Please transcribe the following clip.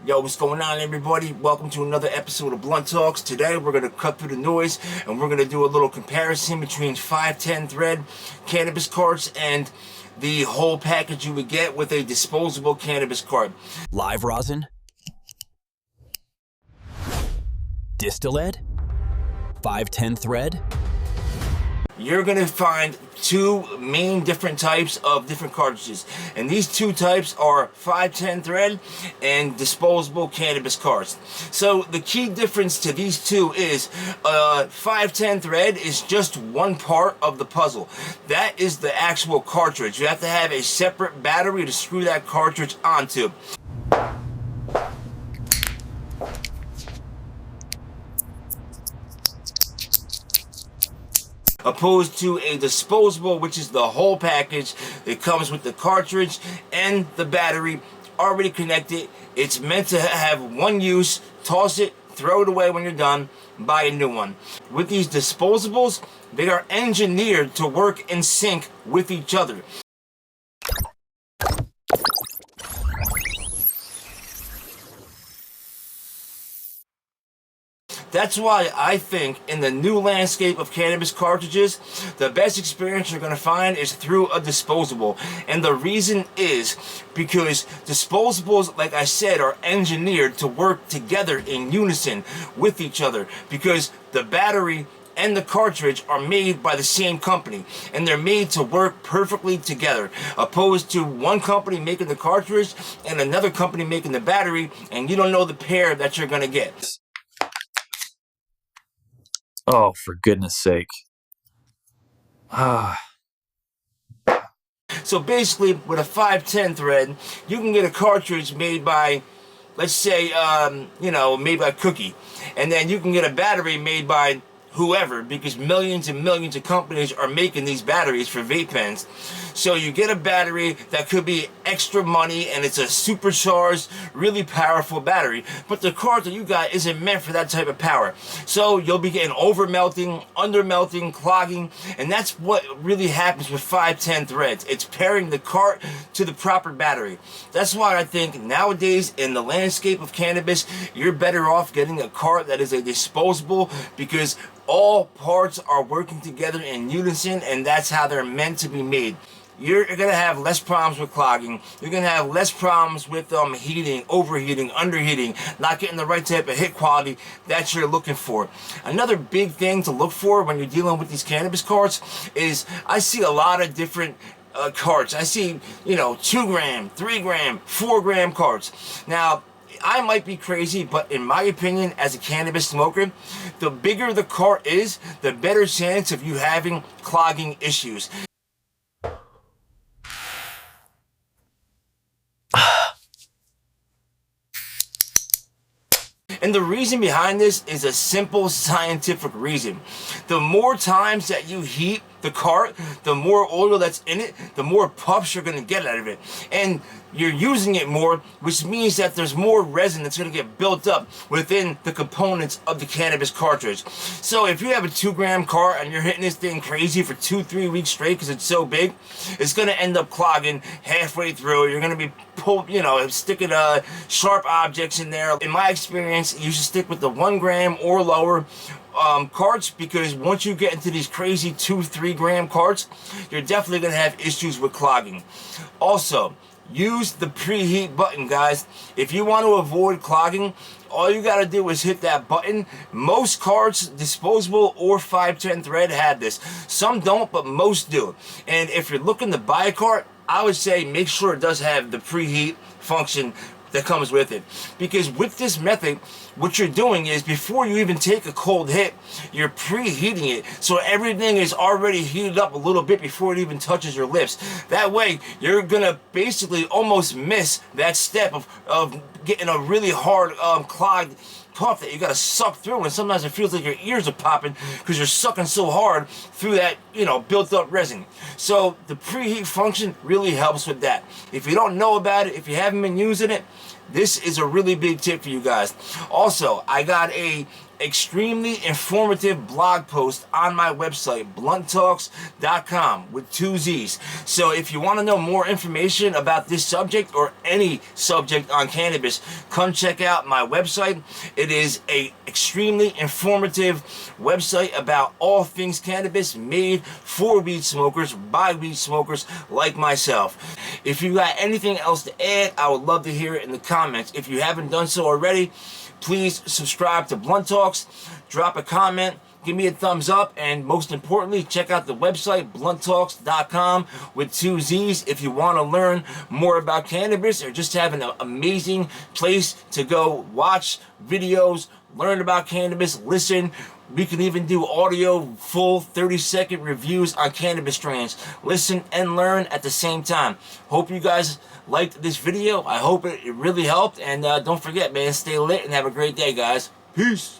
Yo, what's going on, everybody? Welcome to another episode of Blunt Talks. Today we're going to cut through the noise and we're going to do a little comparison between 510 thread cannabis carts and the whole package you would get with a disposable cannabis cart. Live rosin, distillate, 510 thread. You're going to find two main different types of different cartridges, and these two types are 510 thread and disposable cannabis carts. So the key difference to these two is 510 thread is just one part of the puzzle. That is the actual cartridge. You have to have a separate battery to screw that cartridge onto. Opposed to a disposable, which is the whole package. It comes with the cartridge and the battery already connected. It's meant to have one use, toss it, throw it away when you're done, buy a new one. With these disposables, they are engineered to work in sync with each other. That's why I think in the new landscape of cannabis cartridges, the best experience you're going to find is through a disposable. And the reason is because disposables, like I said, are engineered to work together in unison with each other, because the battery and the cartridge are made by the same company, and they're made to work perfectly together, opposed to one company making the cartridge and another company making the battery, and you don't know the pair that you're going to get. Oh, for goodness sake. So basically, with a 510 thread, you can get a cartridge made by, let's say, made by Cookie. And then you can get a battery made by whoever, because millions and millions of companies are making these batteries for vape pens. So you get a battery that could be extra money, and it's a supercharged, really powerful battery, but the cart that you got isn't meant for that type of power. So you'll be getting over melting, under melting, clogging, and that's what really happens with 510 threads. It's pairing the cart to the proper battery. That's why I think nowadays in the landscape of cannabis, you're better off getting a cart that is a disposable, because all parts are working together in unison, and that's how they're meant to be made. You're going to have less problems with clogging. You're going to have less problems with heating, overheating, underheating, not getting the right type of hit quality that you're looking for. Another big thing to look for when you're dealing with these cannabis carts is I see a lot of different carts. I see, 2 gram, 3 gram, 4 gram carts. Now, I might be crazy, but in my opinion, as a cannabis smoker, the bigger the cart is, the better chance of you having clogging issues. And the reason behind this is a simple scientific reason. The more times that you heat the cart, the more oil that's in it, the more puffs you're going to get out of it. And you're using it more, which means that there's more resin that's going to get built up within the components of the cannabis cartridge. So if you have a 2 gram cart and you're hitting this thing crazy for 2-3 weeks straight because it's so big, it's going to end up clogging halfway through. You're going to be sticking sharp objects in there. In my experience, you should stick with the 1 gram or lower carts, because once you get into these crazy 2-3 gram carts, you're definitely going to have issues with clogging. Also, use the preheat button, guys. If you want to avoid clogging, all you got to do is hit that button. Most carts, disposable or 510 thread, have this. Some don't, but most do. And if you're looking to buy a cart, I would say make sure it does have the preheat function that comes with it. Because with this method, what you're doing is, before you even take a cold hit, you're preheating it, so everything is already heated up a little bit before it even touches your lips. That way, you're gonna basically almost miss that step of getting a really hard clogged puff that you gotta suck through, and sometimes it feels like your ears are popping because you're sucking so hard through that, built up resin. So the preheat function really helps with that. If you don't know about it, if you haven't been using it, this is a really big tip for you guys. Also, I got a extremely informative blog post on my website, blunttalkzz.com, with 2 Z's. So if you want to know more information about this subject or any subject on cannabis, come check out my website. It is a extremely informative website about all things cannabis, made for weed smokers by weed smokers like myself. If you got anything else to add, I would love to hear it in the comments. If you haven't done so already, please subscribe to Blunt Talks, drop a comment, give me a thumbs up, and most importantly, check out the website, blunttalkzz.com, with 2 Z's, if you want to learn more about cannabis or just have an amazing place to go watch videos, learn about cannabis, listen. We can even do audio, full 30-second reviews on cannabis strains. Listen and learn at the same time. Hope you guys liked this video. I hope it really helped. And don't forget, man, stay lit and have a great day, guys. Peace.